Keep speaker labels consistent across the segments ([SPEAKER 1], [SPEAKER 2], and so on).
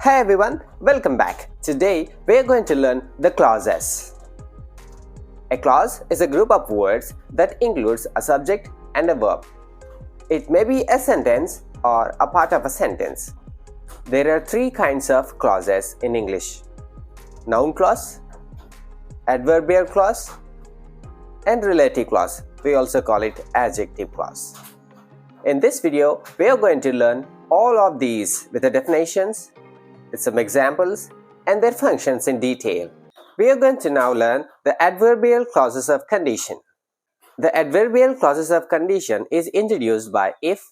[SPEAKER 1] Hi everyone, welcome back. Today we are going to learn the clauses. A clause is a group of words that includes a subject and a verb. It may be a sentence or a part of a sentence. There are three kinds of clauses in English: noun clause, adverbial clause, and relative clause. We also call it adjective clause. In this video, we are going to learn all of these with the definitions, with some examples, and their functions in detail. We are going to now learn the adverbial clauses of condition. The adverbial clauses of condition is introduced by if,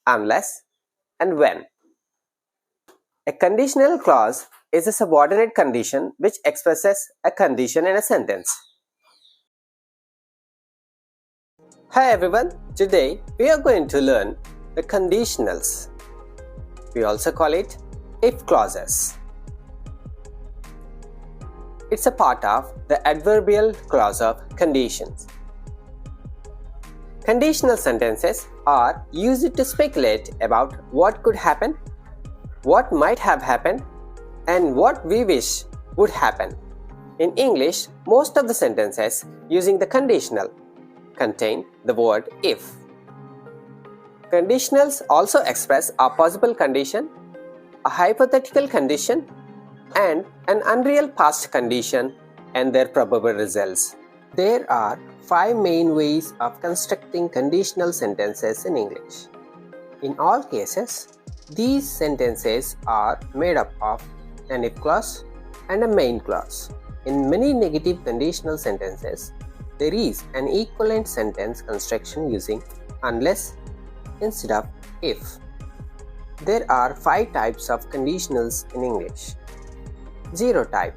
[SPEAKER 1] unless, and when. A conditional clause is a subordinate condition which expresses a condition in a sentence. Hi everyone, today we are going to learn the conditionals. We also call it if clauses. It's a part of the adverbial clause of conditions. Conditional sentences are used to speculate about what could happen, what might have happened, and what we wish would happen. In English, most of the sentences using the conditional contain the word if. Conditionals also express a possible condition, a hypothetical condition, and an unreal past condition and their probable results. There are 5 main ways of constructing conditional sentences in English. In all cases, these sentences are made up of an if clause and a main clause. In many negative conditional sentences, there is an equivalent sentence construction using unless instead of if. There are 5 types of conditionals in English. Zero type,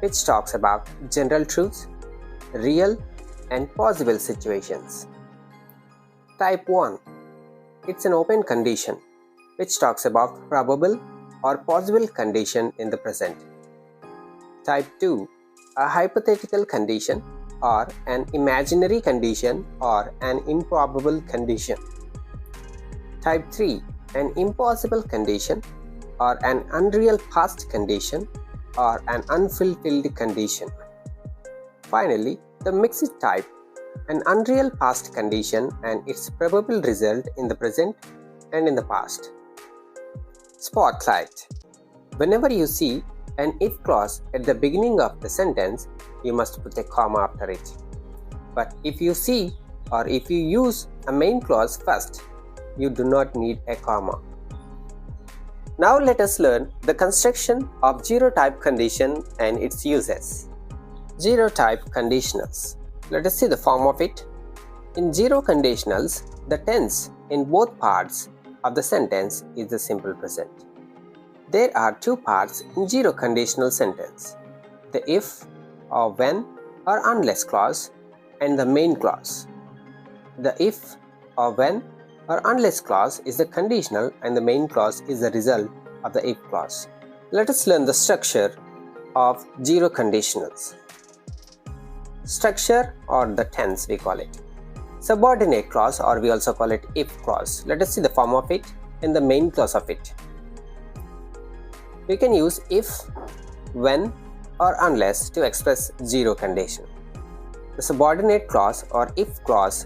[SPEAKER 1] which talks about general truths, real and possible situations. Type 1, it's an open condition, which talks about probable or possible condition in the present. Type 2, a hypothetical condition or an imaginary condition or an improbable condition. Type 3, an impossible condition or an unreal past condition or an unfulfilled condition. Finally, the mixed type, an unreal past condition and its probable result in the present and in the past. Spotlight. Whenever you see an if clause at the beginning of the sentence, you must put a comma after it. But if you see or if you use a main clause first, you do not need a comma. Now let us learn the construction of zero type condition and its uses. Zero type conditionals. Let us see the form of it. In zero conditionals, the tense in both parts of the sentence is the simple present. There are 2 parts in zero conditional sentence: the if or when or unless clause and the main clause. The if or when or unless clause is the conditional and the main clause is the result of the if clause. Let us learn the structure of zero conditionals. Structure, or the tense we call it. Subordinate clause, or we also call it if clause. Let us see the form of it and the main clause of it. We can use if, when, or unless to express zero condition. The subordinate clause or if clause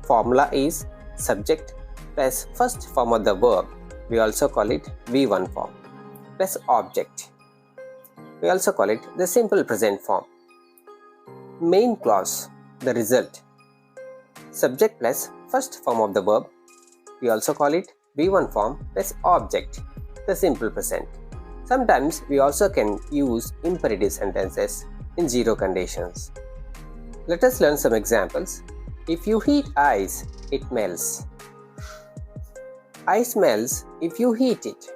[SPEAKER 1] formula is subject plus first form of the verb, we also call it V1 form, plus object, we also call it the simple present form. Main clause, the result, subject plus first form of the verb, we also call it V1 form plus object, the simple present. Sometimes we also can use imperative sentences in zero conditions. Let us learn some examples. If you heat ice, it melts. Ice melts if you heat it.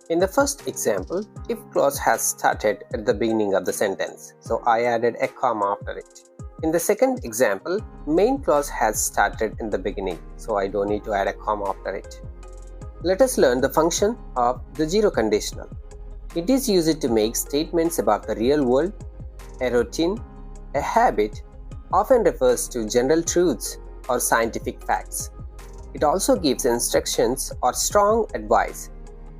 [SPEAKER 1] In the first example, if clause has started at the beginning of the sentence, so I added a comma after it. In the second example, main clause has started in the beginning, so I don't need to add a comma after it. Let us learn the function of the zero conditional. It is used to make statements about the real world, a routine, a habit, often refers to general truths or scientific facts. It also gives instructions or strong advice.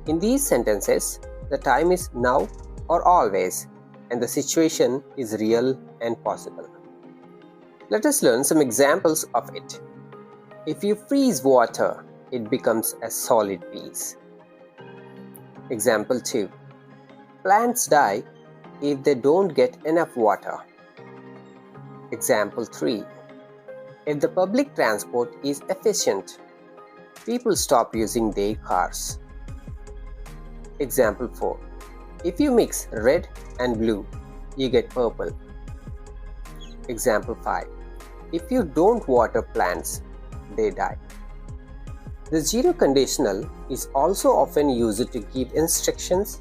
[SPEAKER 1] In these sentences, the time is now or always, and the situation is real and possible. Let us learn some examples of it. If you freeze water, it becomes a solid piece. Example 2. Plants die if they don't get enough water. Example 3. If the public transport is efficient, people stop using their cars. Example 4. If you mix red and blue, you get purple. Example 5. If you don't water plants, they die. The zero conditional is also often used to give instructions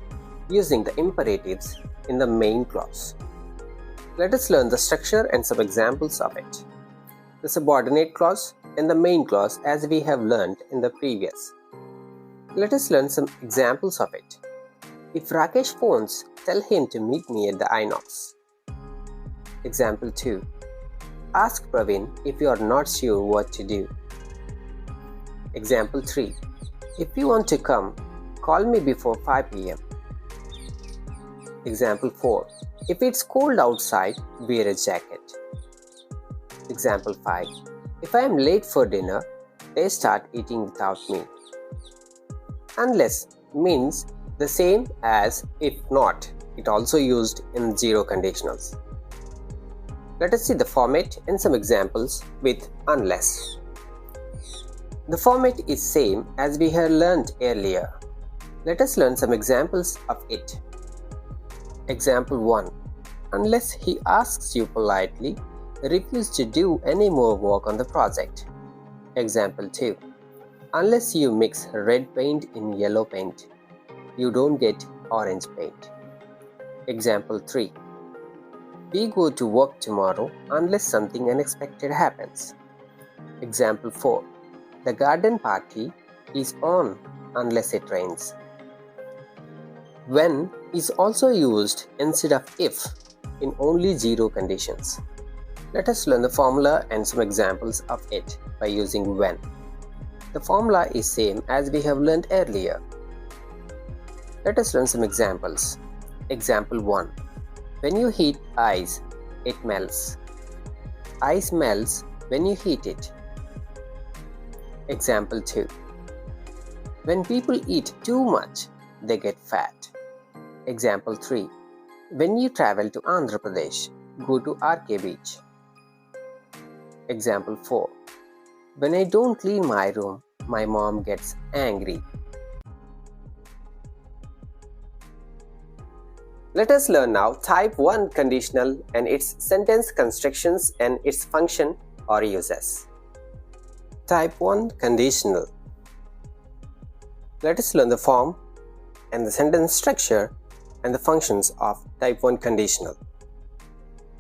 [SPEAKER 1] using the imperatives in the main clause. Let us learn the structure and some examples of it. The subordinate clause and the main clause as we have learned in the previous. Let us learn some examples of it. If Rakesh phones, tell him to meet me at the Inox. Example 2. Ask Praveen if you are not sure what to do. Example 3. If you want to come, call me before 5 p.m. Example 4. If it's cold outside, wear a jacket. Example 5. If I am late for dinner, they start eating without me. Unless means the same as if not. It also used in zero conditionals. Let us see the format and some examples with unless. The format is same as we have learned earlier. Let us learn some examples of it. Example 1. Unless he asks you politely, refuse to do any more work on the project. Example 2. Unless you mix red paint in yellow paint, you don't get orange paint. Example 3. We go to work tomorrow unless something unexpected happens. Example 4. The garden party is on unless it rains. When is also used instead of if in only zero conditions. Let us learn the formula and some examples of it by using when. The formula is same as we have learned earlier. Let us learn some examples. Example 1. When you heat ice, it melts. Ice melts when you heat it. Example 2. When people eat too much, they get fat. Example 3. When you travel to Andhra Pradesh, go to RK Beach. Example 4. When I don't clean my room, my mom gets angry. Let us learn now type 1 conditional and its sentence constructions and its function or uses. Type 1 conditional. Let us learn the form and the sentence structure and the functions of type 1 conditional.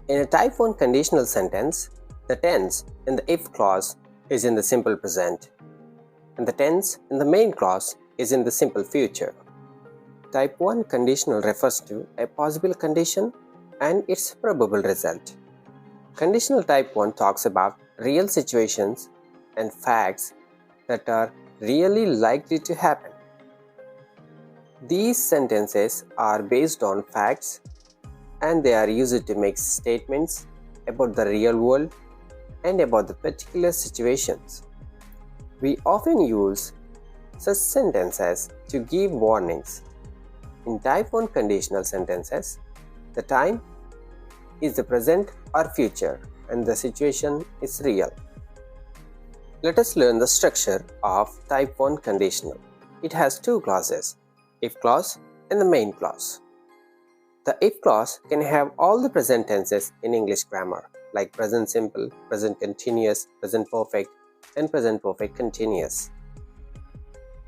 [SPEAKER 1] In a type 1 conditional sentence, the tense in the if clause is in the simple present and the tense in the main clause is in the simple future. Type 1 conditional refers to a possible condition and its probable result. Conditional type 1 talks about real situations and facts that are really likely to happen. These sentences are based on facts and they are used to make statements about the real world and about the particular situations. We often use such sentences to give warnings. In type 1 conditional sentences, the time is the present or future and the situation is real. Let us learn the structure of type 1 conditional. It has two clauses, if clause and the main clause. The if clause can have all the present tenses in English grammar like present simple, present continuous, present perfect and present perfect continuous.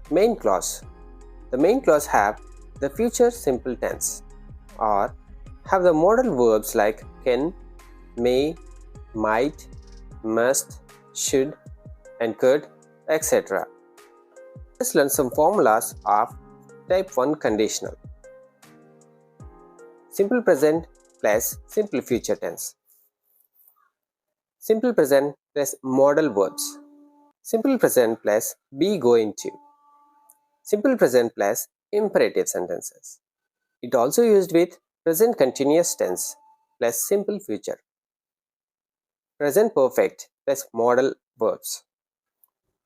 [SPEAKER 1] Main clause. The main clause have the future simple tense or have the modal verbs like can, may, might, must, should and could, etc. Let's learn some formulas of type 1 conditional. Simple present plus simple future tense. Simple present plus modal verbs. Simple present plus be going to. Simple present plus imperative sentences. It also used with present continuous tense plus simple future, present perfect plus modal verbs,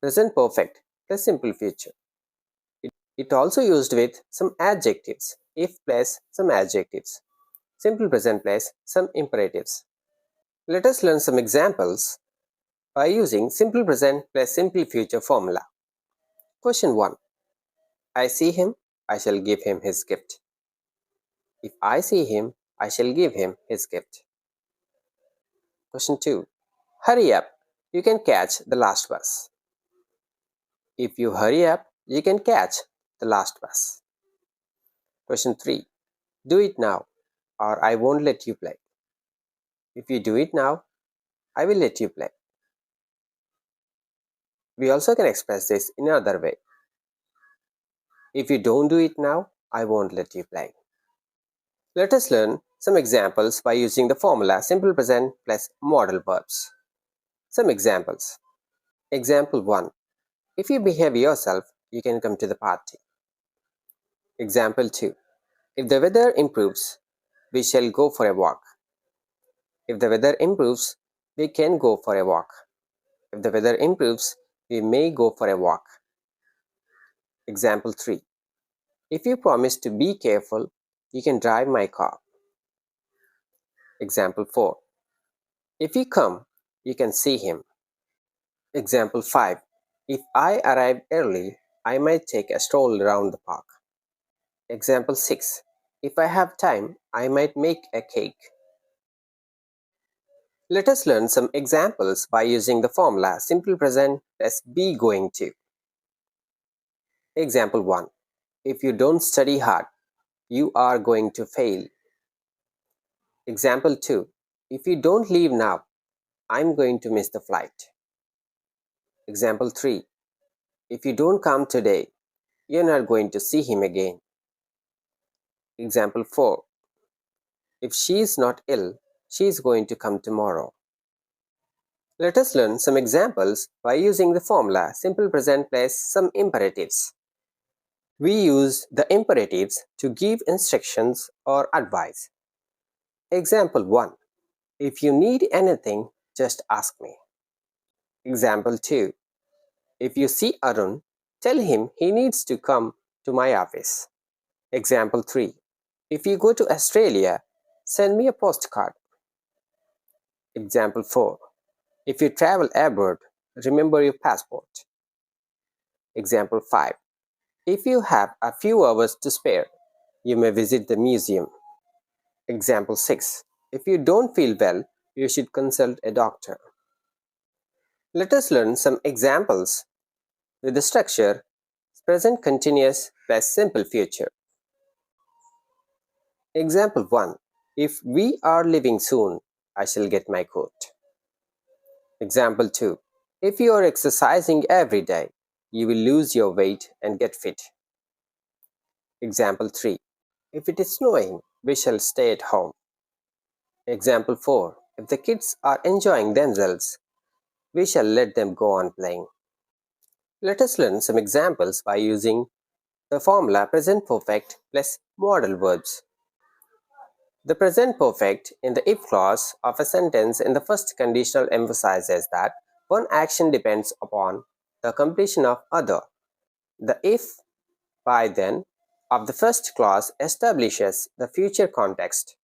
[SPEAKER 1] present perfect plus simple future. It also used with some adjectives, if plus some adjectives, simple present plus some imperatives. Let us learn some examples by using simple present plus simple future formula. Question 1. I see him, I shall give him his gift. If I see him, I shall give him his gift. Question 2. Hurry up, you can catch the last bus. If you hurry up, you can catch the last bus. Question 3. Do it now, or I won't let you play. If you do it now, I will let you play. We also can express this in another way. If you don't do it now, I won't let you play. Let us learn some examples by using the formula simple present plus modal verbs. Some examples. Example 1. If you behave yourself, you can come to the party. Example 2. If the weather improves, we shall go for a walk. If the weather improves, we can go for a walk. If the weather improves, we may go for a walk. Example 3. If you promise to be careful, you can drive my car. Example 4. If you come, you can see him. Example 5. If I arrive early, I might take a stroll around the park. Example 6. If I have time, I might make a cake. Let us learn some examples by using the formula simple present plus be going to. Example 1. If you don't study hard, you are going to fail. Example 2. If you don't leave now, I'm going to miss the flight. Example 3. If you don't come today, you're not going to see him again. Example 4. If she is not ill, she is going to come tomorrow. Let us learn some examples by using the formula simple present plus some imperatives. We use the imperatives to give instructions or advice. Example 1. If you need anything, just ask me. Example 2. If you see Arun, tell him he needs to come to my office. Example 3. If you go to Australia, send me a postcard. Example 4. If you travel abroad, remember your passport. Example 5. If you have a few hours to spare, you may visit the museum. Example 6. If you don't feel well, you should consult a doctor. Let us learn some examples with the structure present continuous plus simple future. Example 1. If we are leaving soon, I shall get my coat. Example 2. If you are exercising every day, you will lose your weight and get fit. Example 3. If it is snowing, we shall stay at home. Example 4. If the kids are enjoying themselves, we shall let them go on playing. Let us learn some examples by using the formula present perfect plus modal verbs. The present perfect in the if clause of a sentence in the first conditional emphasizes that one action depends upon the completion of other. The if by then of the first clause establishes the future context.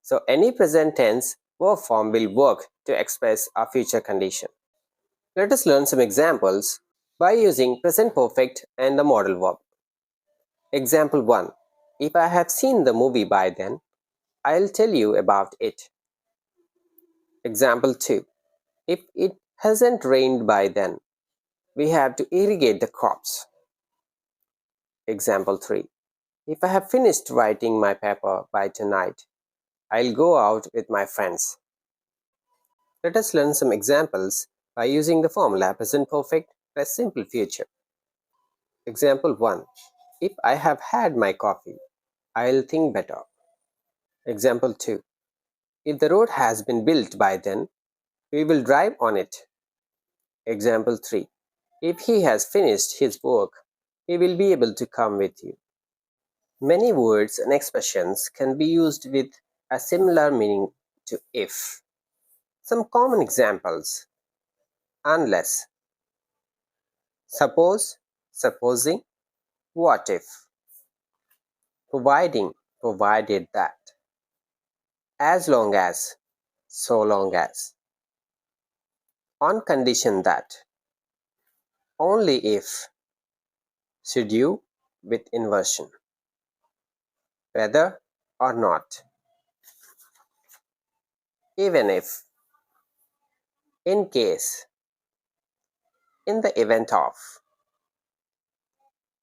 [SPEAKER 1] So any present tense verb form will work to express a future condition. Let us learn some examples by using present perfect and the modal verb. Example 1. If I have seen the movie by then, I'll tell you about it. Example 2. If it hasn't rained by then, we have to irrigate the crops. Example 3. If I have finished writing my paper by tonight, I'll go out with my friends. Let us learn some examples by using the formula present perfect plus simple future. Example 1. If I have had my coffee, I'll think better. Example 2. If the road has been built by then, we will drive on it. Example 3. If he has finished his work, he will be able to come with you. Many words and expressions can be used with a similar meaning to if. Some common examples: unless, suppose, supposing, what if, providing, provided that, as long as, so long as, on condition that, only if, should you with inversion, whether or not, even if, in case, in the event of,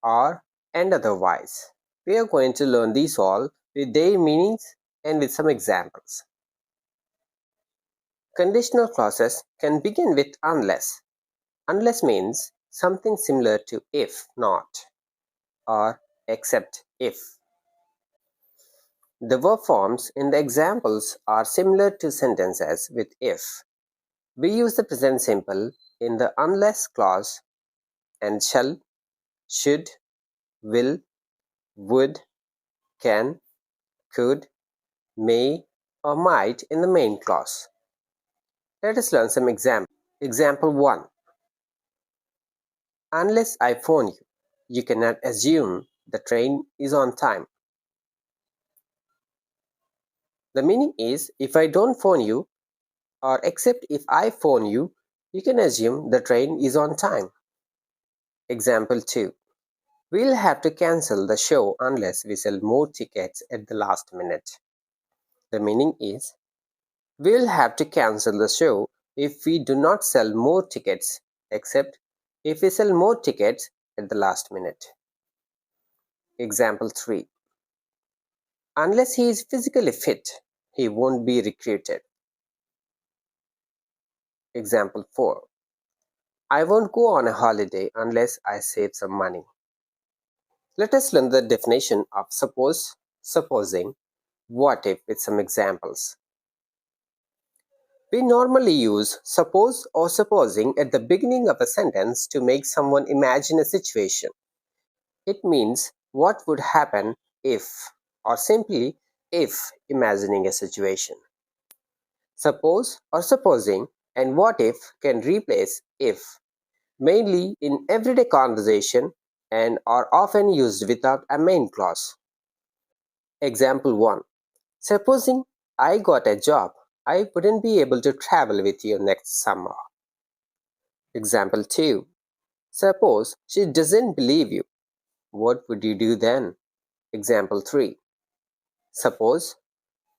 [SPEAKER 1] or and otherwise. We are going to learn these all with their meanings and with some examples. Conditional clauses can begin with unless. Unless means something similar to if not or except if. The verb forms in the examples are similar to sentences with if. We use the present simple in the unless clause and shall, should, will, would, can, could, may, or might in the main clause. Let us learn some examples. Example 1. Unless I phone you, you cannot assume the train is on time. The meaning is, if I don't phone you, or except if I phone you, you can assume the train is on time. Example 2. We'll have to cancel the show unless we sell more tickets at the last minute. The meaning is, we'll have to cancel the show if we do not sell more tickets, except if we sell more tickets at the last minute. Example 3. Unless he is physically fit, he won't be recruited. Example 4. I won't go on a holiday unless I save some money. Let us learn the definition of suppose, supposing, what if with some examples. We normally use suppose or supposing at the beginning of a sentence to make someone imagine a situation. It means what would happen if, or simply if imagining a situation. Suppose or supposing and what if can replace if, mainly in everyday conversation, and are often used without a main clause. Example 1. Supposing I got a job, I wouldn't be able to travel with you next summer. Example 2. Suppose she doesn't believe you. What would you do then? Example 3.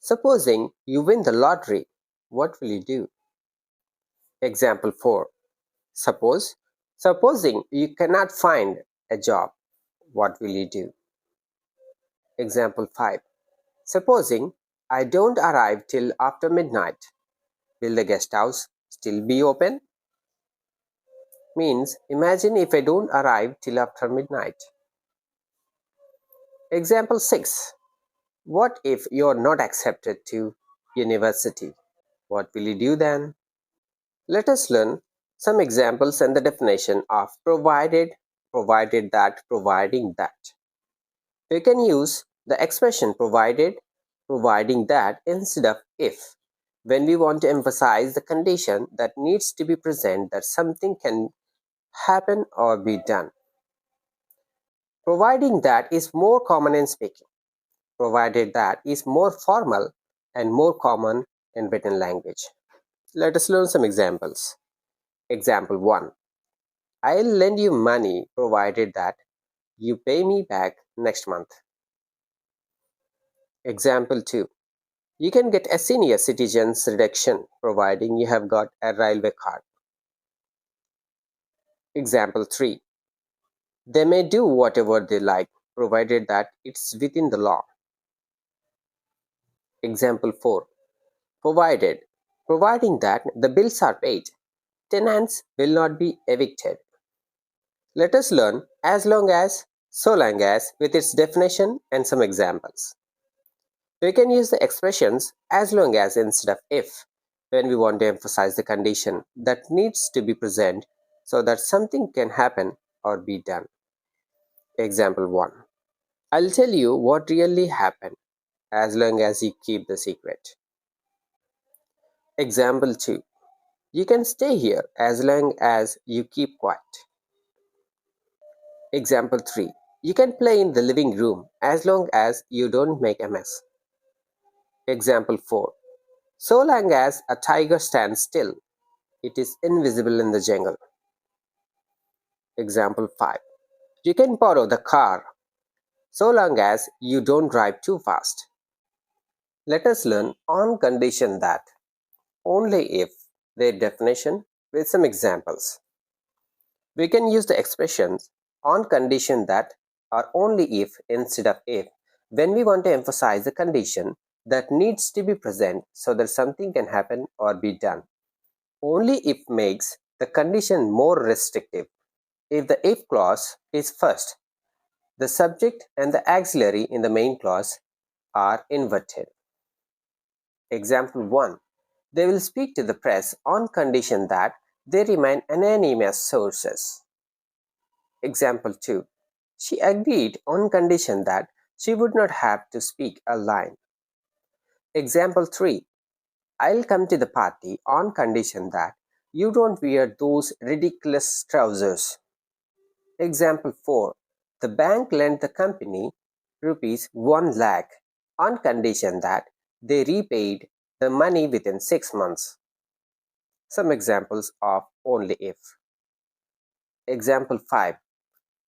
[SPEAKER 1] Supposing you win the lottery, what will you do? Example 4. Supposing you cannot find a job, what will you do? Example 5. Supposing I don't arrive till after midnight, will the guest house still be open? Means imagine if I don't arrive till after midnight. Example 6. What if you are not accepted to university? What will you do then? Let us learn some examples and the definition of provided, provided that, providing that. We can use the expression provided, providing that instead of if, when we want to emphasize the condition that needs to be present that something can happen or be done. Providing that is more common in speaking. Provided that is more formal and more common in written language. Let us learn some examples. Example 1. I'll lend you money provided that you pay me back next month. Example 2. You can get a senior citizens reduction providing you have got a railway card. Example 3. They may do whatever they like provided that it's within the law. Example 4. Providing that the bills are paid, tenants will not be evicted. Let us learn as long as, so long as with its definition and some examples. We can use the expressions as long as instead of if when we want to emphasize the condition that needs to be present so that something can happen or be done. Example 1. I'll tell you what really happened as long as you keep the secret. Example 2. You can stay here as long as you keep quiet. Example 3. You can play in the living room as long as you don't make a mess. Example 4. So long as a tiger stands still, it is invisible in the jungle. Example 5. You can borrow the car so long as you don't drive too fast. Let us learn on condition that, only if, their definition with some examples. We can use the expressions on condition that or only if instead of if when we want to emphasize the condition that needs to be present so that something can happen or be done. Only if makes the condition more restrictive. If the if clause is first, the subject and the auxiliary in the main clause are inverted. Example 1. They will speak to the press on condition that they remain anonymous sources. Example 2. She agreed on condition that she would not have to speak a line. Example 3. I'll come to the party on condition that you don't wear those ridiculous trousers. Example 4. The bank lent the company rupees 1 lakh on condition that they repaid the money within 6 months. Some examples of only if. Example 5.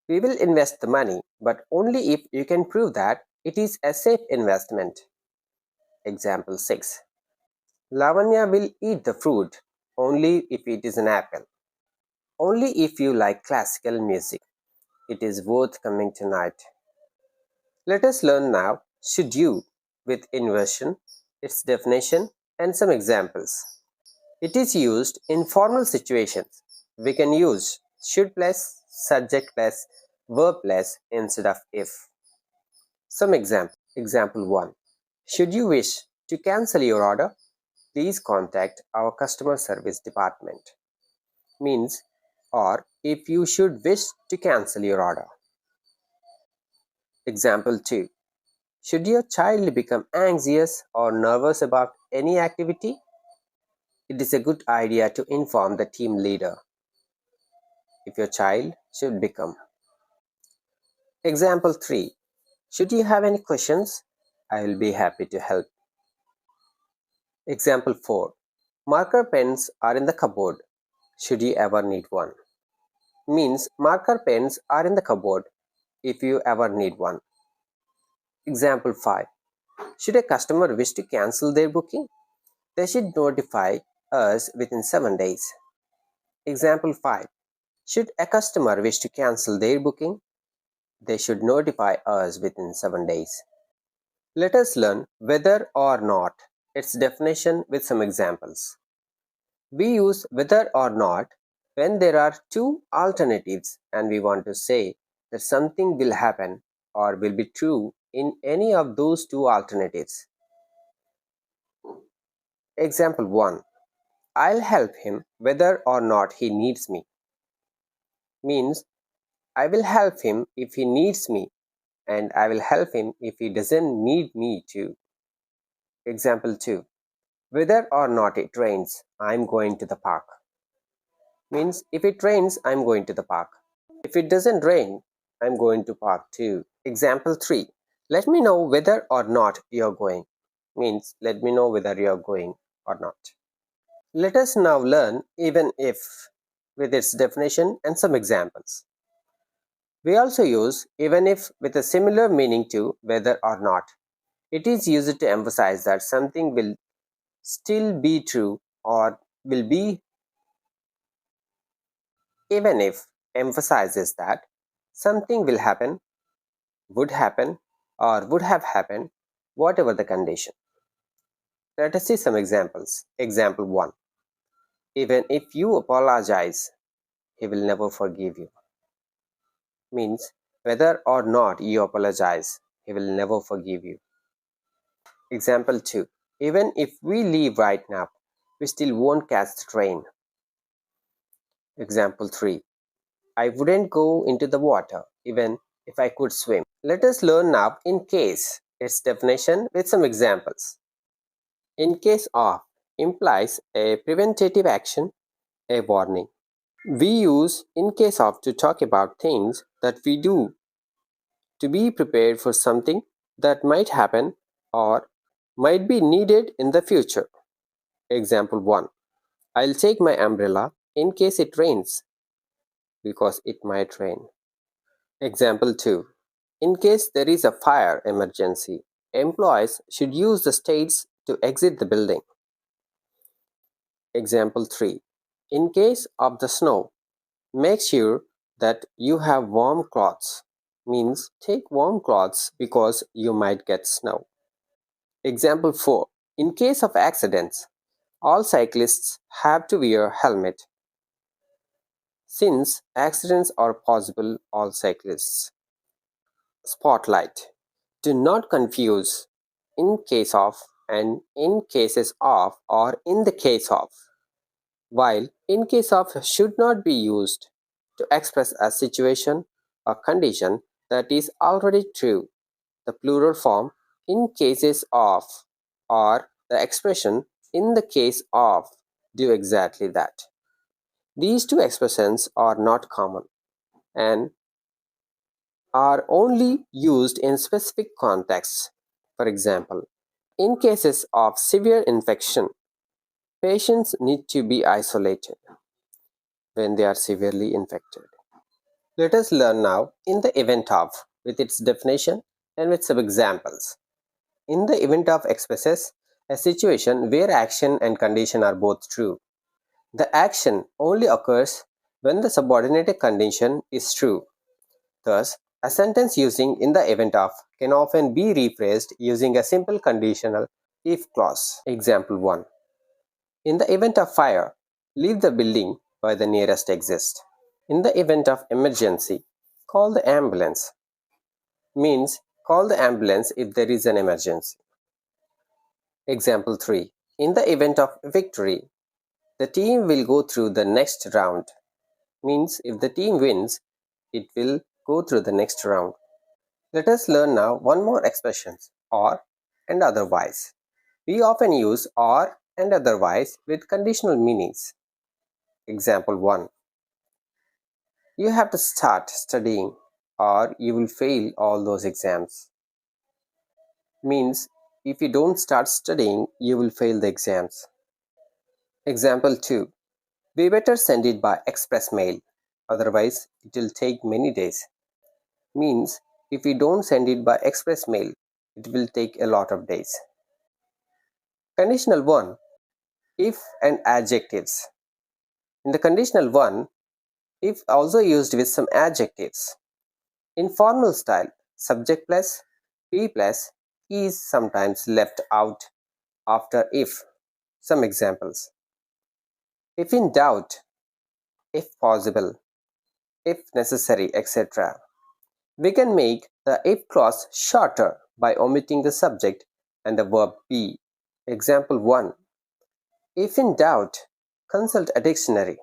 [SPEAKER 1] We will invest the money, but only if you can prove that it is a safe investment. Example 6. Lavanya will eat the fruit only if it is an apple. Only if you like classical music. It is worth coming tonight. Let us learn now should you with inversion, its definition, and some examples. It is used in formal situations. We can use should plus, subject plus, verb plus instead of if. Some example. Example 1. Should you wish to cancel your order, please contact our customer service department. Means, or if you should wish to cancel your order. Example 2. Should your child become anxious or nervous about any activity, it is a good idea to inform the team leader if your child should become. Example 3. Should you have any questions, I will be happy to help. Example 4. Marker pens are in the cupboard. Should you ever need one? Means marker pens are in the cupboard if you ever need one. Example 5. Should a customer wish to cancel their booking, they should notify us within 7 days. Example 5. Should a customer wish to cancel their booking, they should notify us within 7 days. Let us learn whether or not, its definition with some examples. We use whether or not when there are two alternatives and we want to say that something will happen or will be true in any of those two alternatives. Example 1. I'll help him whether or not he needs me. Means I will help him if he needs me and I will help him if he doesn't need me to. Example 2. Whether or not it rains, I'm going to the park. Means if it rains, I'm going to the park. If it doesn't rain, I'm going to park too. Example 3. Let me know whether or not you're going. Means let me know whether you're going or not. Let us now learn even if with its definition and some examples. We also use even if with a similar meaning to whether or not. It is used to emphasize that something will still be true or will be. Even if emphasizes that something will happen, would happen, or would have happened, whatever the condition. Let us see some examples. Example 1. Even if you apologize, he will never forgive you. Means whether or not you apologize, he will never forgive you. Example 2. Even if we leave right now, we still won't catch the train. Example 3. I wouldn't go into the water even if I could swim. Let us learn now in case, its definition with some examples. In case of implies a preventative action, a warning. We use in case of to talk about things that we do to be prepared for something that might happen or might be needed in the future. Example 1. I'll take my umbrella in case it rains because it might rain. Example 2. In case there is a fire emergency, employees should use the stairs to exit the building. Example 3. In case of the snow, make sure that you have warm clothes. Means take warm clothes because you might get snow. Example 4. In case of accidents, all cyclists have to wear helmet. Since accidents are possible, all cyclists. Spotlight. Do not confuse in case of and in cases of or in the case of. While in case of should not be used to express a situation or condition that is already true, the plural form in cases of or the expression in the case of do exactly that. These two expressions are not common and are only used in specific contexts. For example, in cases of severe infection, patients need to be isolated when they are severely infected. Let us learn now in the event of with its definition and with some examples. In the event of expresses a situation where action and condition are both true. The action only occurs when the subordinated condition is true. Thus, a sentence using in the event of can often be rephrased using a simple conditional if clause. Example 1. In the event of fire, leave the building by the nearest exit. In the event of emergency, call the ambulance. Means call the ambulance if there is an emergency. Example 3. In the event of victory, the team will go through the next round. Means if the team wins, it will go through the next round. Let us learn now one more expression, or and otherwise. We often use or and otherwise with conditional meanings. Example 1. You have to start studying or you will fail all those exams. Means if you don't start studying, you will fail the exams. Example 2. We better send it by express mail, otherwise it will take many days. Means if we don't send it by express mail, it will take a lot of days. Conditional 1. If and adjectives. In the conditional 1, if also used with some adjectives. In formal style, subject plus, be plus is sometimes left out after if. Some examples. If in doubt, if possible, if necessary, etc. We can make the if clause shorter by omitting the subject and the verb be. Example 1. If in doubt, consult a dictionary.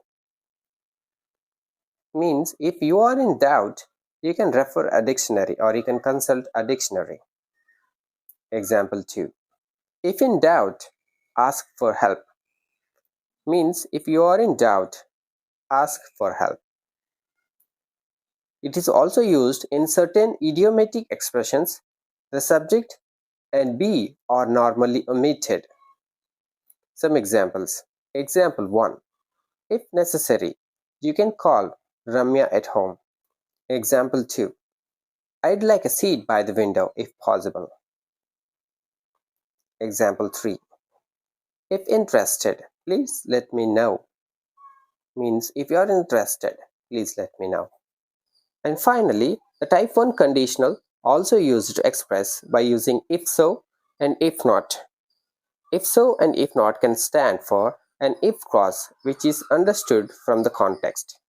[SPEAKER 1] Means if you are in doubt, you can refer a dictionary or you can consult a dictionary. Example 2. If in doubt, ask for help. Means if you are in doubt, ask for help. It is also used in certain idiomatic expressions. The subject and be are normally omitted. Some examples. Example 1. If necessary, you can call Ramya at home. Example 2. I'd like a seat by the window if possible. Example 3. If interested, please let me know. Means if you are interested, please let me know. And finally, the type 1 conditional also used to express by using if so and if not. If so and if not can stand for an if clause which is understood from the context.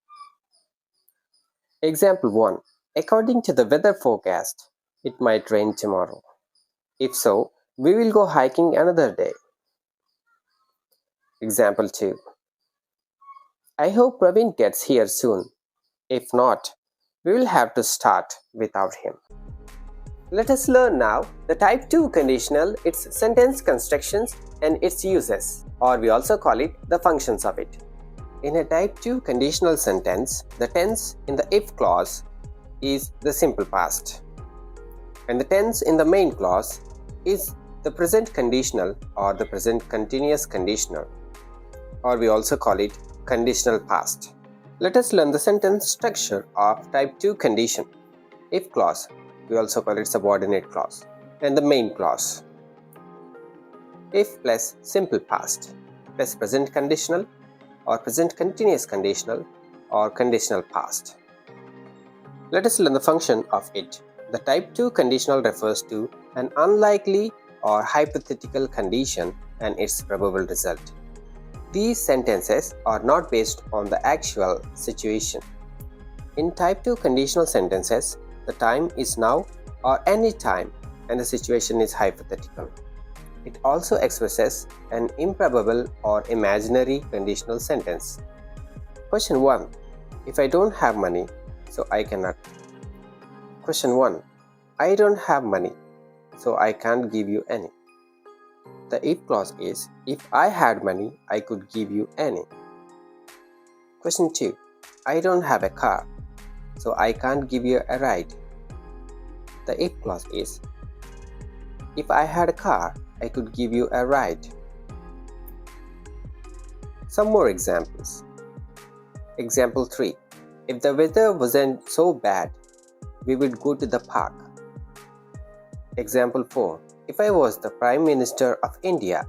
[SPEAKER 1] Example 1. According to the weather forecast, it might rain tomorrow. If so, we will go hiking another day. Example 2. I hope Praveen gets here soon. If not, We will have to start without him. Let us learn now the type 2 conditional, its sentence constructions and its uses, or we also call it the functions of it. In a type 2 conditional sentence, the tense in the if clause is the simple past, and the tense in the main clause is the present conditional or the present continuous conditional, or we also call it conditional past. Let us learn the sentence structure of type 2 condition. If clause, we also call it subordinate clause, and the main clause. If plus simple past plus present conditional or present continuous conditional or conditional past. Let us learn the function of it. The type 2 conditional refers to an unlikely or hypothetical condition and its probable result. These sentences are not based on the actual situation. In type 2 conditional sentences, the time is now or any time and the situation is hypothetical. It also expresses an improbable or imaginary conditional sentence. Question 1. If I don't have money, so I cannot. Question 1. I don't have money, so I can't give you any. The if clause is, if I had money, I could give you any. Question 2. I don't have a car, so I can't give you a ride. The if clause is, if I had a car, I could give you a ride. Some more examples. Example 3. If the weather wasn't so bad, we would go to the park. Example 4. If I was the Prime Minister of India,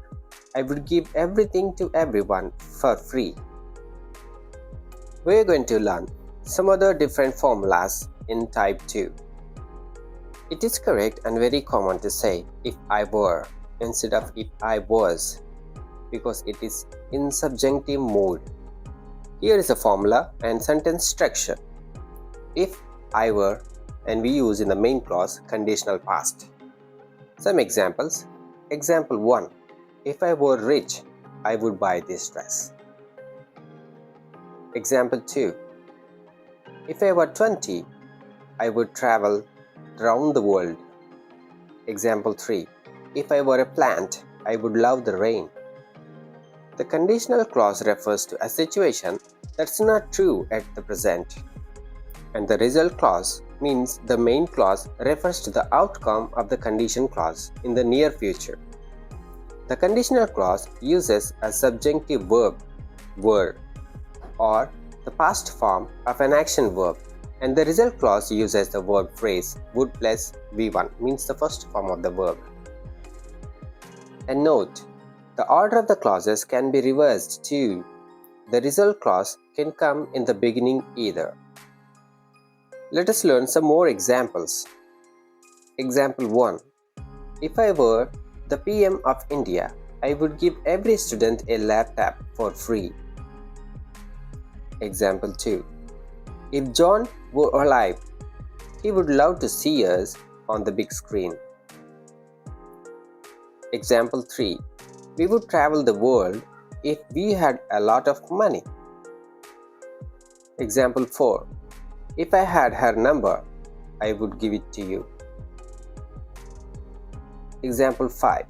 [SPEAKER 1] I would give everything to everyone for free. We are going to learn some other different formulas in type 2. It is correct and very common to say if I were instead of if I was, because it is in subjunctive mode. Here is a formula and sentence structure. If I were, and we use in the main clause conditional past. Some examples. Example 1. If I were rich, I would buy this dress. Example 2. If I were 20, I would travel around the world. Example 3. If I were a plant, I would love the rain. The conditional clause refers to a situation that's not true at the present, and the result clause means the main clause refers to the outcome of the condition clause in the near future. The conditional clause uses a subjunctive verb, were, or the past form of an action verb, and the result clause uses the verb phrase would plus V1, means the first form of the verb. And note, the order of the clauses can be reversed too. The result clause can come in the beginning either. Let us learn some more examples. Example 1. If I were the PM of India, I would give every student a laptop for free. Example 2. If John were alive, he would love to see us on the big screen. Example 3. We would travel the world if we had a lot of money. Example 4. If I had her number, I would give it to you. Example 5.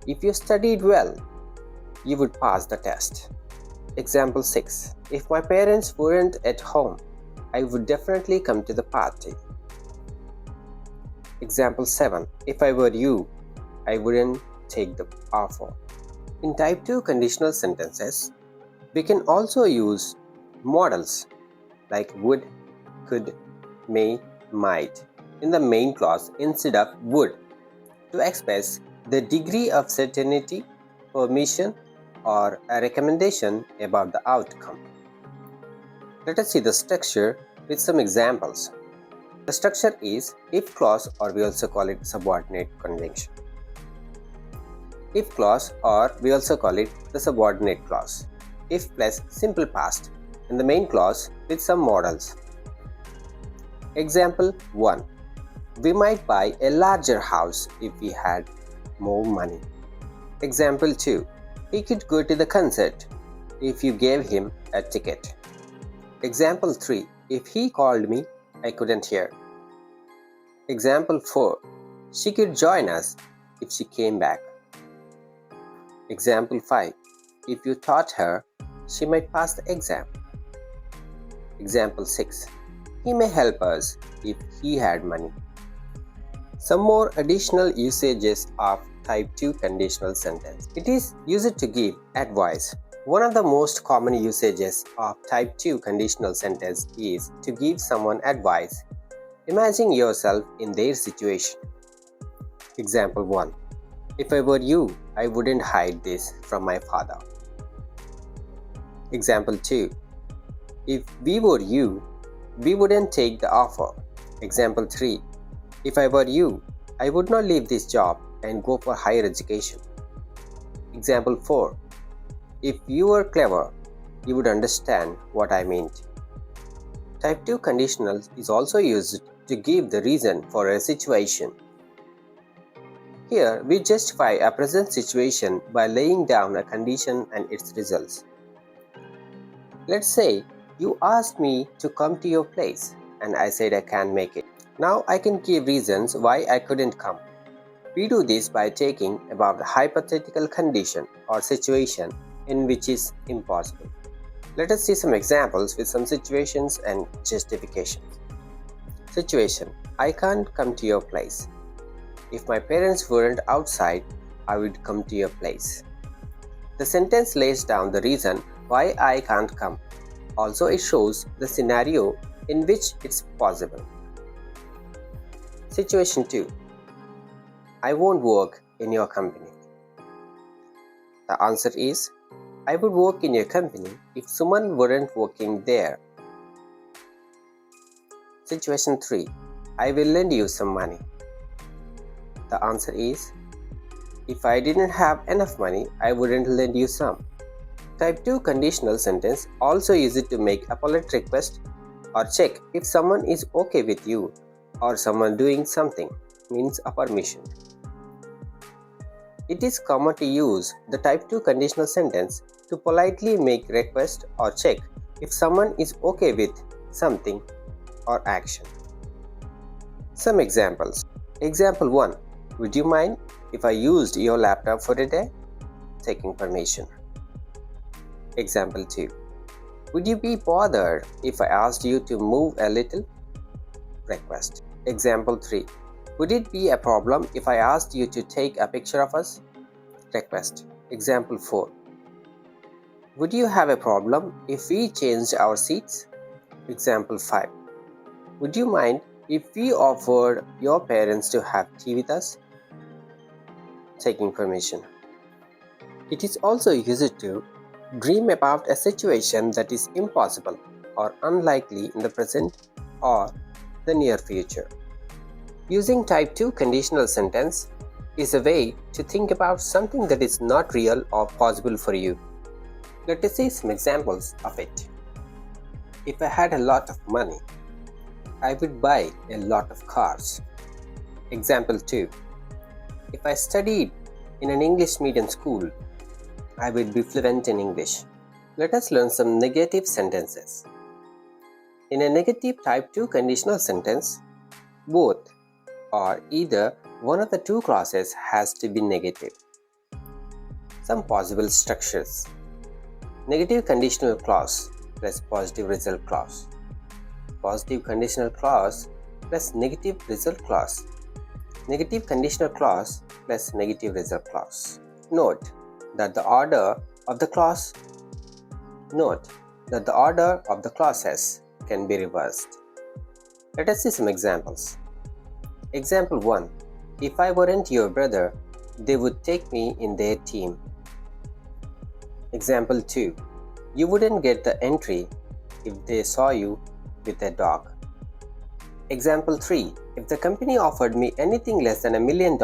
[SPEAKER 1] If you studied well, you would pass the test. Example 6. If my parents weren't at home, I would definitely come to the party. Example 7. If I were you, I wouldn't take the offer. In type 2 conditional sentences, we can also use modals like would, could, may, might in the main clause instead of would to express the degree of certainty, permission, or a recommendation about the outcome. Let us see the structure with some examples. The structure is if clause, or we also call it subordinate conjunction. If clause, or we also call it the subordinate clause. If plus simple past in the main clause with some modals. Example 1. We might buy a larger house if we had more money. Example 2. He could go to the concert if you gave him a ticket. Example 3. If he called me, I couldn't hear. Example 4. She could join us if she came back. Example 5. If you taught her, she might pass the exam. Example 6. He may help us if he had money. Some more additional usages of type 2 conditional sentence. It is used to give advice. One of the most common usages of type 2 conditional sentence is to give someone advice. Imagine yourself in their situation. Example 1. If I were you, I wouldn't hide this from my father. Example 2. If we were you, we wouldn't take the offer. Example 3. If I were you, I would not leave this job and go for higher education. Example 4. If you were clever, you would understand what I meant. Type 2 conditional is also used to give the reason for a situation. Here, we justify a present situation by laying down a condition and its results. Let's say you asked me to come to your place and I said I can't make it. Now I can give reasons why I couldn't come. We do this by taking about the hypothetical condition or situation in which is impossible. Let us see some examples with some situations and justifications. Situation: I can't come to your place. If my parents weren't outside, I would come to your place. The sentence lays down the reason why I can't come. Also, it shows the scenario in which it's possible. Situation 2. I won't work in your company. The answer is, I would work in your company if someone weren't working there. Situation 3. I will lend you some money. The answer is, if I didn't have enough money, I wouldn't lend you some. Type 2 conditional sentence also used to make a polite request or check if someone is okay with you or someone doing something, means a permission. It is common to use the type 2 conditional sentence to politely make request or check if someone is okay with something or action. Some examples. Example 1. Would you mind if I used your laptop for a day? Taking permission. Example 2. Would you be bothered if I asked you to move a little? Request. Example 3. Would it be a problem if I asked you to take a picture of us? Request. Example 4. Would you have a problem if we changed our seats? Example 5. Would you mind if we offered your parents to have tea with us? Taking permission. It is also used to dream about a situation that is impossible or unlikely in the present or the near future. Using type 2 conditional sentence is a way to think about something that is not real or possible for you. Let us see some examples of it. If I had a lot of money, I would buy a lot of cars. Example 2. If I studied in an English medium school, I will be fluent in English. Let us learn some negative sentences. In a negative type 2 conditional sentence, both or either one of the two clauses has to be negative. Some possible structures. Negative conditional clause plus positive result clause. Positive conditional clause plus negative result clause. Negative conditional clause plus negative result clause. Note that the order of the clauses can be reversed. Let us see some examples. Example 1. If I weren't your brother, they would take me in their team. Example 2. You wouldn't get the entry if they saw you with a dog. Example 3. If the company offered me anything less than $1 million,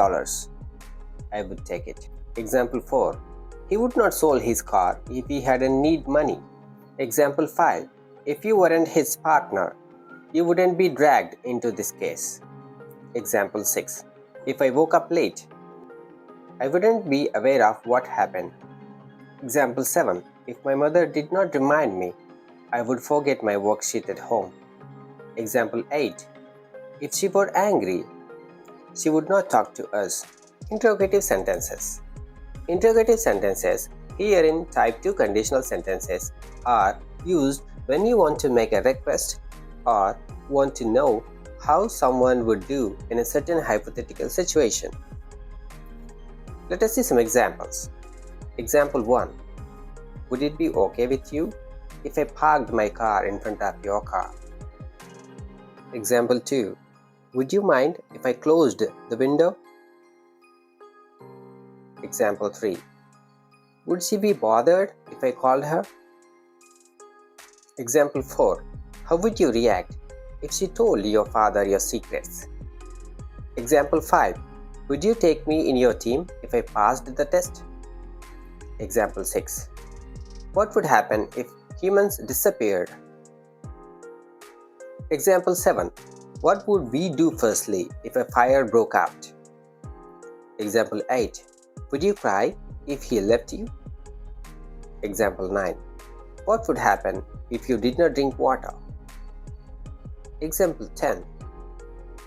[SPEAKER 1] I would take it. Example 4. He would not sell his car if he hadn't need money. Example 5. If you weren't his partner, you wouldn't be dragged into this case. Example 6. If I woke up late, I wouldn't be aware of what happened. Example 7. If my mother did not remind me, I would forget my worksheet at home. Example 8. If she were angry, she would not talk to us. Interrogative sentences. Interrogative sentences, here in type 2 conditional sentences, are used when you want to make a request or want to know how someone would do in a certain hypothetical situation. Let us see some examples. Example 1. Would it be okay with you if I parked my car in front of your car? Example 2. Would you mind if I closed the window? Example 3. Would she be bothered if I called her? Example 4. How would you react if she told your father your secrets? Example 5. Would you take me in your team if I passed the test? Example 6. What would happen if humans disappeared? Example 7. What would we do firstly if a fire broke out? Example 8. Would you cry if he left you? Example 9. What would happen if you did not drink water? Example 10.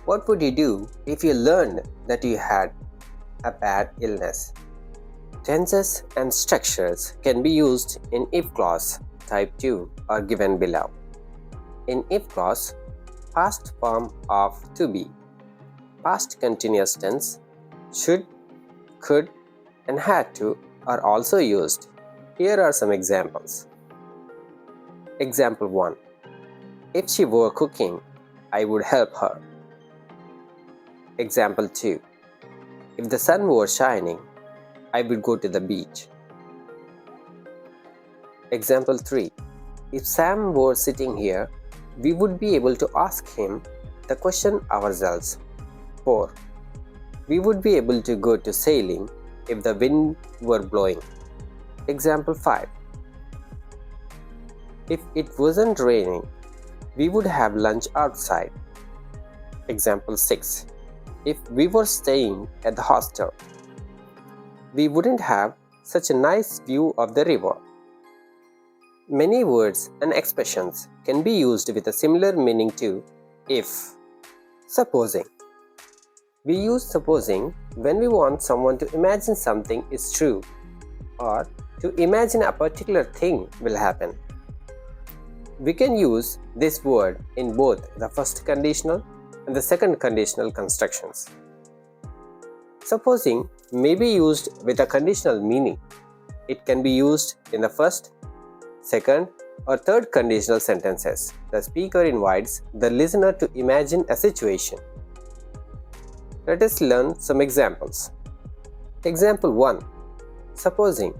[SPEAKER 1] What would you do if you learned that you had a bad illness? Tenses and structures can be used in if clause type 2 are given below. In if clause, past form of to be, past continuous tense, should, could, and had to are also used. Here are some examples. Example 1. If she were cooking, I would help her. Example 2. If the sun were shining, I would go to the beach. Example 3. If Sam were sitting here, we would be able to ask him the question ourselves. 4. We would be able to go to sailing if the wind were blowing. Example 5. If it wasn't raining, we would have lunch outside. Example 6. If we were staying at the hostel, we wouldn't have such a nice view of the river. Many words and expressions can be used with a similar meaning to if. Supposing. We use supposing when we want someone to imagine something is true or to imagine a particular thing will happen. We can use this word in both the first conditional and the second conditional constructions. Supposing may be used with a conditional meaning. It can be used in the first, second, or third conditional sentences. The speaker invites the listener to imagine a situation. Let us learn some examples. Example 1. Supposing.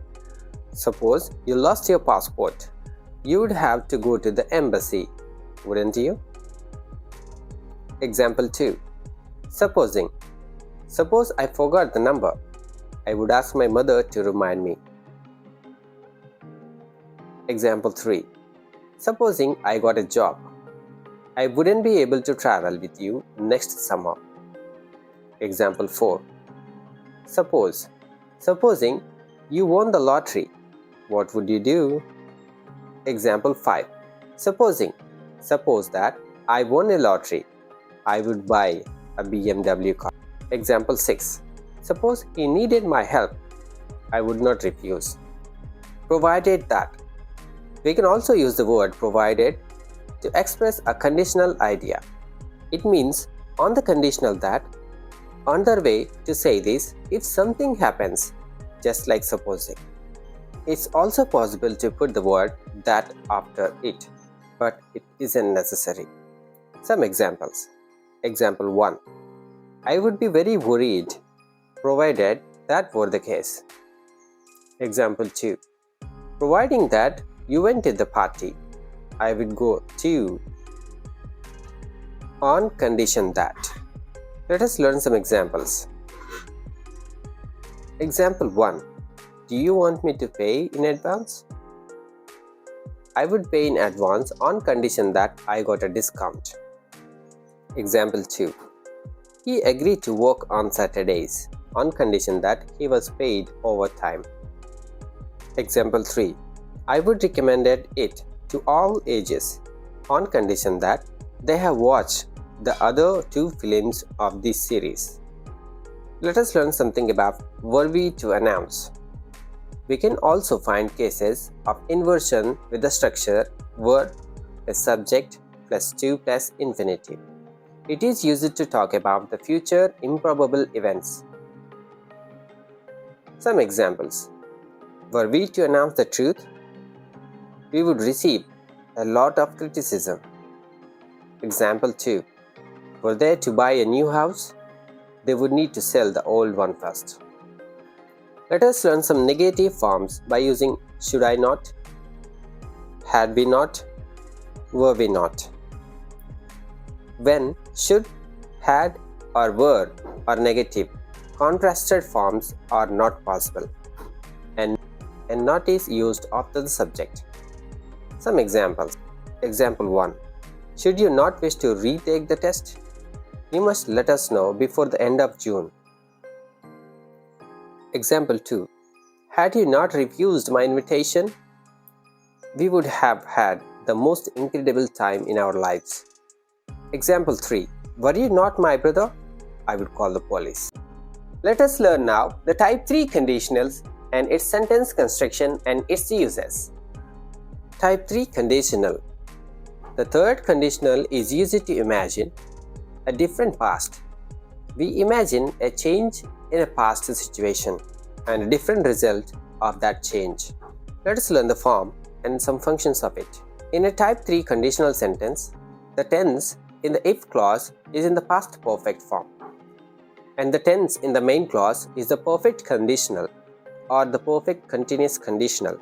[SPEAKER 1] Suppose you lost your passport. You would have to go to the embassy, wouldn't you? Example 2. Supposing. Suppose I forgot the number. I would ask my mother to remind me. Example 3. Supposing I got a job. I wouldn't be able to travel with you next summer. Example 4. Suppose. Supposing you won the lottery. What would you do? Example 5. Supposing. Suppose that I won a lottery. I would buy a BMW car. Example 6. Suppose he needed my help. I would not refuse. Provided that. We can also use the word provided to express a conditional idea. It means on the conditional that. On the way to say this if something happens, just like supposing. It's also possible to put the word that after it, but it isn't necessary. Some examples. Example 1. I would be very worried provided that were the case. Example 2. Providing that you went to the party, I would go too. On condition that. Let us learn some examples. Example 1. Do you want me to pay in advance? I would pay in advance on condition that I got a discount. Example 2. He agreed to work on Saturdays on condition that he was paid overtime. Example 3. I would recommend it to all ages on condition that they have watched the other two films of this series. Let us learn something about were we to announce. We can also find cases of inversion with the structure were plus subject plus to plus infinitive. It is used to talk about the future improbable events. Some examples. Were we to announce the truth, we would receive a lot of criticism. Example 2. Were they to buy a new house, they would need to sell the old one first. Let us learn some negative forms by using should I not, had we not, were we not. When should, had, or were are negative, contrasted forms are not possible, and not is used after the subject. Some examples. Example 1. Should you not wish to retake the test, you must let us know before the end of June. Example 2. Had you not refused my invitation, we would have had the most incredible time in our lives. Example 3. Were you not my brother, I would call the police. Let us learn now the type 3 conditionals and its sentence construction and its uses. Type 3 conditional. The third conditional is used to imagine a different past. We imagine a change in a past situation and a different result of that change. Let us learn the form and some functions of it. In a type 3 conditional sentence, the tense in the if clause is in the past perfect form, and the tense in the main clause is the perfect conditional or the perfect continuous conditional.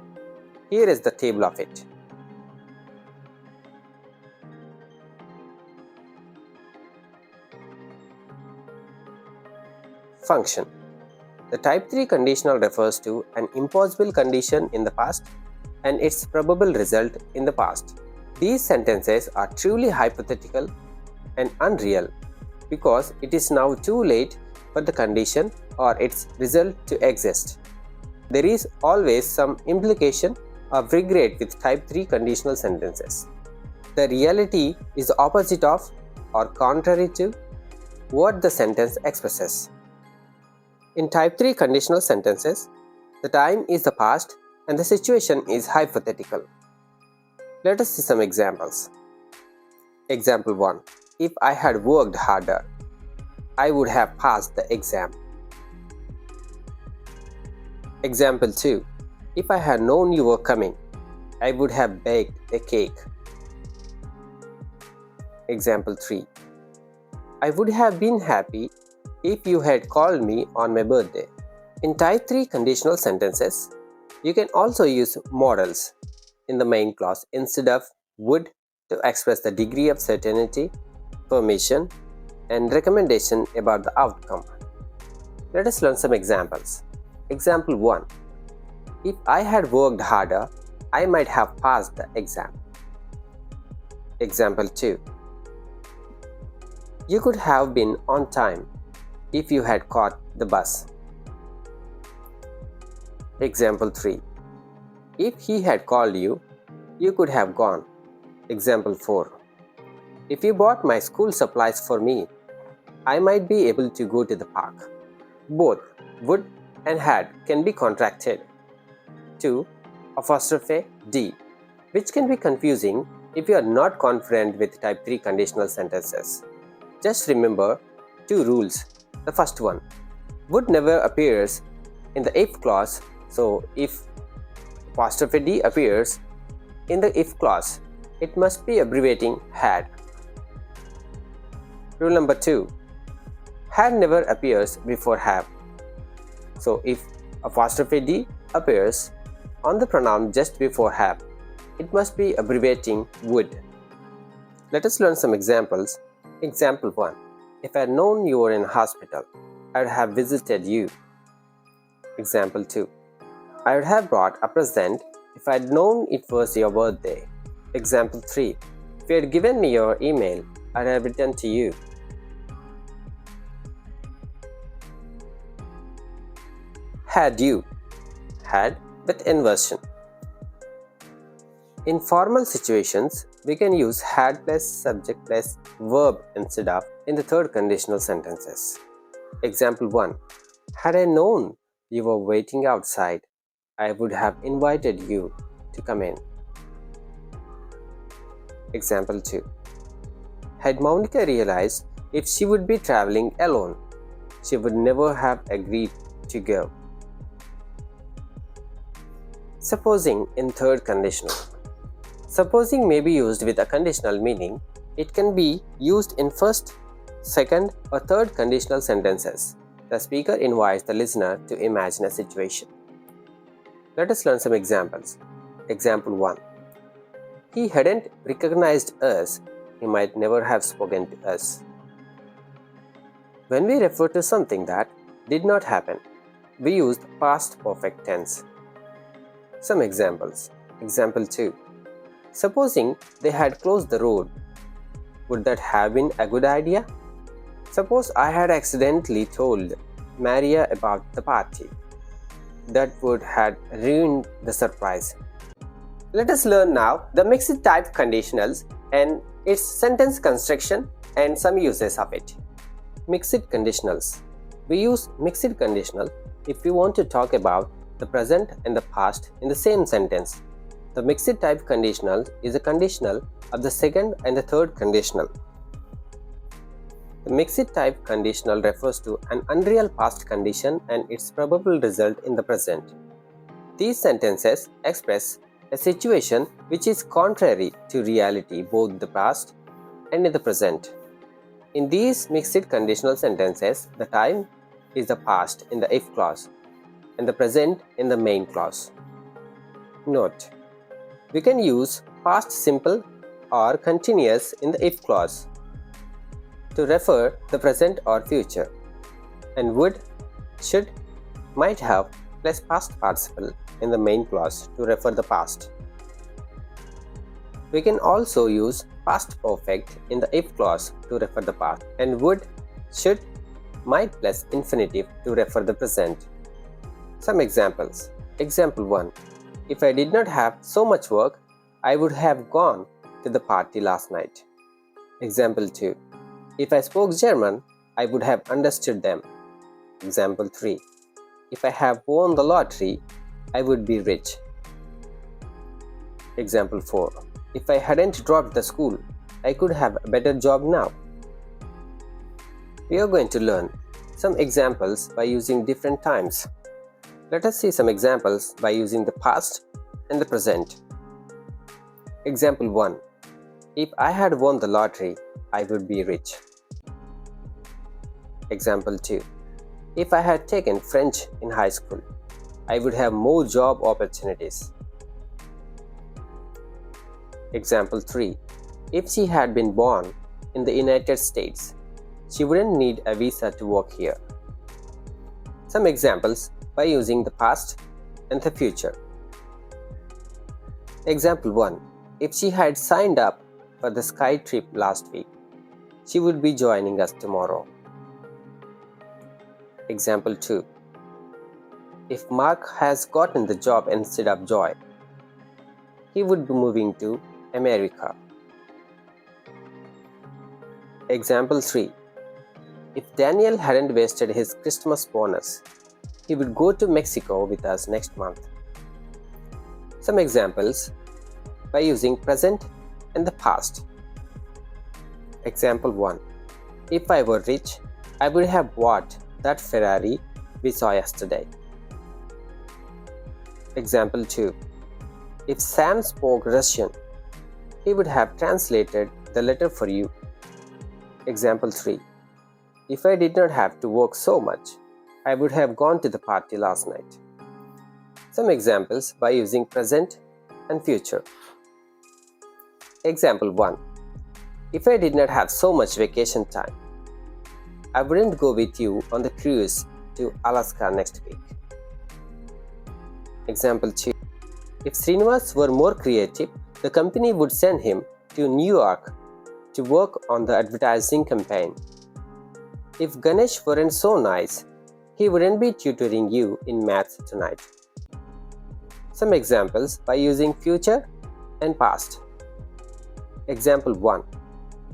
[SPEAKER 1] Here is the table of it. Function. The type 3 conditional refers to an impossible condition in the past and its probable result in the past. These sentences are truly hypothetical and unreal because it is now too late for the condition or its result to exist. There is always some implication of regret with type 3 conditional sentences. The reality is the opposite of or contrary to what the sentence expresses. In type 3 conditional sentences, the time is the past and the situation is hypothetical. Let us see some examples. Example 1. If I had worked harder, I would have passed the exam. Example 2. If I had known you were coming, I would have baked a cake. Example 3. I would have been happy if you had called me on my birthday. In type 3 conditional sentences, you can also use modals in the main clause instead of would to express the degree of certainty, permission, and recommendation about the outcome. Let us learn some examples. Example 1. If I had worked harder, I might have passed the exam. Example 2. You could have been on time if you had caught the bus. Example 3. If he had called you, you could have gone. Example 4. If you bought my school supplies for me, I might be able to go to the park. Both would and had can be contracted to apostrophe D, which can be confusing if you are not confident with type 3 conditional sentences. Just remember two rules. The first one, would never appears in the if clause, so if apostrophe D appears in the if clause, it must be abbreviating had. Rule number 2, had never appears before have. So if apostrophe D appears on the pronoun just before have, it must be abbreviating would. Let us learn some examples. Example 1. If I had known you were in hospital, I would have visited you. Example 2. I would have brought a present if I had known it was your birthday. Example 3. If you had given me your email, I would have written to you. Had you. Had with inversion. In formal situations, We can use had plus subject plus verb instead of in the third conditional sentences. Example 1. Had I known you were waiting outside, I would have invited you to come in. Example 2. Had Monica realized if she would be traveling alone, she would never have agreed to go. Supposing in third conditional. Supposing may be used with a conditional meaning. It can be used in first, second, or third conditional sentences. The speaker invites the listener to imagine a situation. Let us learn some examples. Example 1. He hadn't recognized us, he might never have spoken to us. When we refer to something that did not happen, we use the past perfect tense. Some examples. Example 2. Supposing they had closed the road, would that have been a good idea? Suppose I had accidentally told Maria about the party. That would have ruined the surprise. Let us learn now the mixed type conditionals and its sentence construction and some uses of it. Mixed conditionals. We use mixed conditional if we want to talk about the present and the past in the same sentence. The mixed type conditional is a conditional of the second and the third conditional. The mixed type conditional refers to an unreal past condition and its probable result in the present. These sentences express a situation which is contrary to reality both in the past and in the present. In these mixed conditional sentences, the time is the past in the if clause and the present in the main clause. Note: we can use past simple or continuous in the if clause to refer the present or future, and would, should, might have plus past participle in the main clause to refer the past. We can also use past perfect in the if clause to refer the past, and would, should, might plus infinitive to refer the present. Some examples. Example 1. If I did not have so much work, I would have gone to the party last night. Example 2. If I spoke German, I would have understood them. Example 3. If I have won the lottery, I would be rich. Example 4. If I hadn't dropped the school, I could have a better job now. We are going to learn some examples by using different times. Let us see some examples by using the past and the present. Example 1. If I had won the lottery, I would be rich. Example 2. If I had taken French in high school, I would have more job opportunities. Example 3. If she had been born in the United States, she wouldn't need a visa to work here. Some examples by using the past and the future. Example 1. If she had signed up for the Sky trip last week, she would be joining us tomorrow. Example 2. If Mark has gotten the job instead of Joy, he would be moving to America. Example 3. If Daniel hadn't wasted his Christmas bonus, he would go to Mexico with us next month. Some examples by using present and the past. Example 1. If I were rich, I would have bought that Ferrari we saw yesterday. Example 2. If Sam spoke Russian, he would have translated the letter for you. Example 3. If I did not have to work so much, I would have gone to the party last night. Some examples by using present and future. Example 1. If I did not have so much vacation time, I wouldn't go with you on the cruise to Alaska next week. Example 2. If Srinivas were more creative, the company would send him to New York to work on the advertising campaign. If Ganesh weren't so nice, he wouldn't be tutoring you in maths tonight. Some examples by using future and past. Example 1.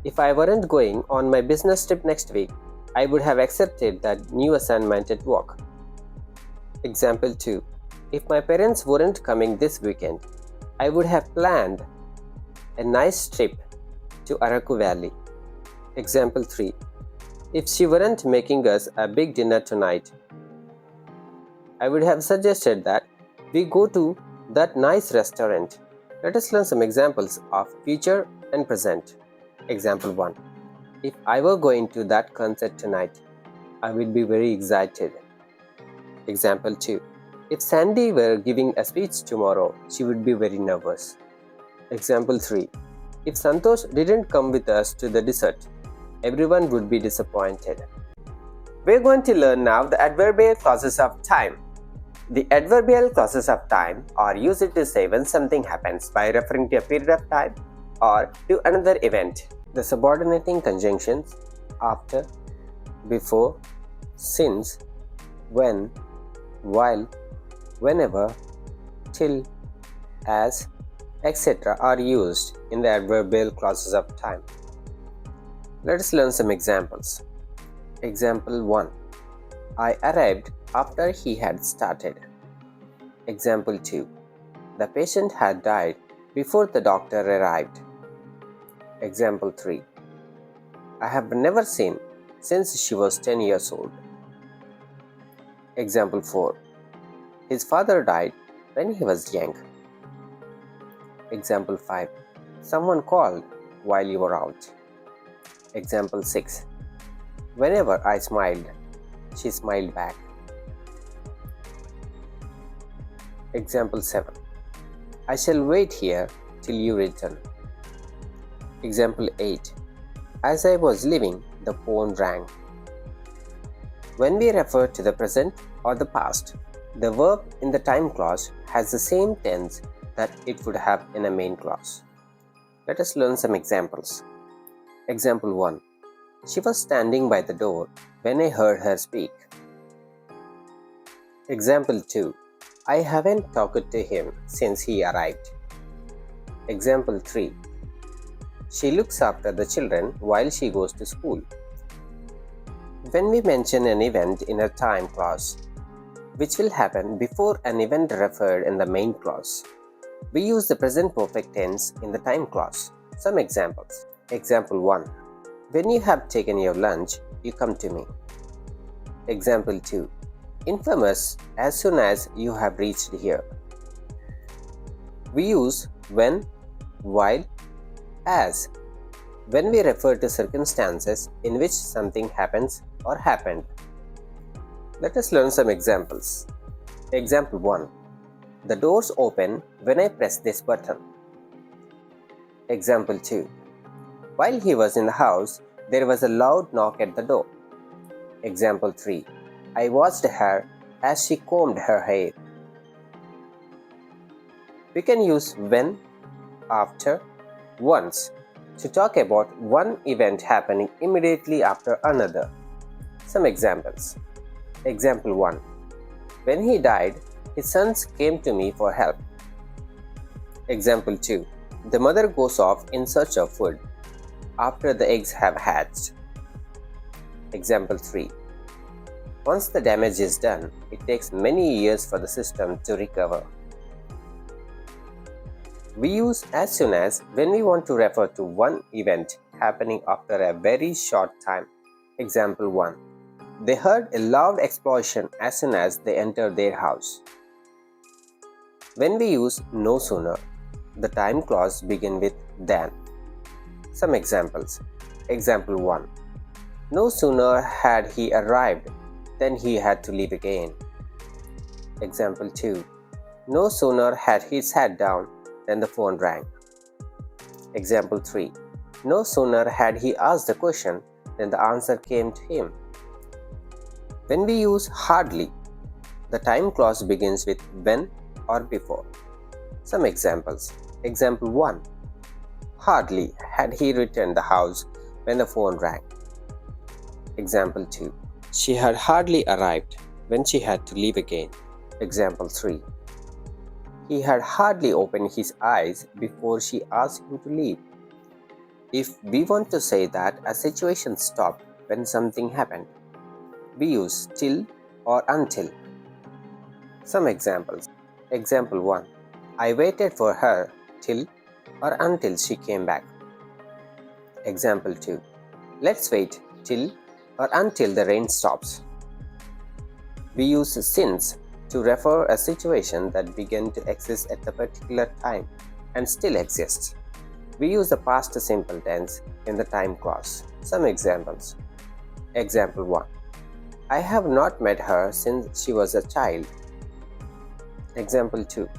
[SPEAKER 1] If I weren't going on my business trip next week, I would have accepted that new assignment at work. Example 2. If my parents weren't coming this weekend, I would have planned a nice trip to Araku Valley. Example 3. If she weren't making us a big dinner tonight, I would have suggested that we go to that nice restaurant. Let us learn some examples of future and present. Example 1. If I were going to that concert tonight, I would be very excited. Example 2. If Sandy were giving a speech tomorrow, she would be very nervous. Example 3. If Santosh didn't come with us to the dessert, everyone would be disappointed. We're going to learn now the adverbial clauses of time. The adverbial clauses of time are used to say when something happens by referring to a period of time or to another event. The subordinating conjunctions after, before, since, when, while, whenever, till, as, etc. are used in the adverbial clauses of time. Let us learn some examples. Example 1. I arrived after he had started. Example 2. The patient had died before the doctor arrived. Example 3. I have never seen since she was 10 years old. Example 4. His father died when he was young. Example 5. Someone called while you were out. Example 6. Whenever I smiled, she smiled back. Example 7. I shall wait here till you return. Example 8. As I was leaving, the phone rang. When we refer to the present or the past, the verb in the time clause has the same tense that it would have in a main clause. Let us learn some examples. Example 1. She was standing by the door when I heard her speak. Example 2. I haven't talked to him since he arrived. Example 3. She looks after the children while she goes to school. When we mention an event in a time clause, which will happen before an event referred in the main clause, we use the present perfect tense in the time clause. Some examples. Example 1. When you have taken your lunch, you come to me. Example 2. Inform us as soon as you have reached here. We use when, while, as when we refer to circumstances in which something happens or happened. Let us learn some examples. Example 1. The doors open when I press this button. Example 2. While he was in the house, there was a loud knock at the door. Example 3. I watched her as she combed her hair. We can use when, after, once to talk about one event happening immediately after another. Some examples. Example 1. When he died, his sons came to me for help. Example 2. The mother goes off in search of food after the eggs have hatched. Example 3. Once the damage is done, it takes many years for the system to recover. We use as soon as when we want to refer to one event happening after a very short time. Example 1. They heard a loud explosion as soon as they entered their house. When we use no sooner, the time clause begins with than. Some examples. Example 1. No sooner had he arrived than he had to leave again. Example 2. No sooner had he sat down than the phone rang. Example 3. No sooner had he asked the question than the answer came to him. When we use hardly, the time clause begins with when or before. Some examples. Example 1. Hardly had he returned the house when the phone rang. Example 2. She had hardly arrived when she had to leave again. Example 3. He had hardly opened his eyes before she asked him to leave. If we want to say that a situation stopped when something happened, we use till or until. Some examples. Example 1. I waited for her till or until she came back. Example 2. Let's wait till or until the rain stops. We use since to refer a situation that began to exist at a particular time and still exists. We use the past simple tense in the time clause. Some examples. Example 1. I have not met her since she was a child. Example 2.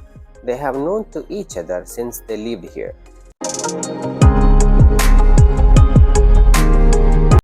[SPEAKER 1] They have known to each other since they lived here.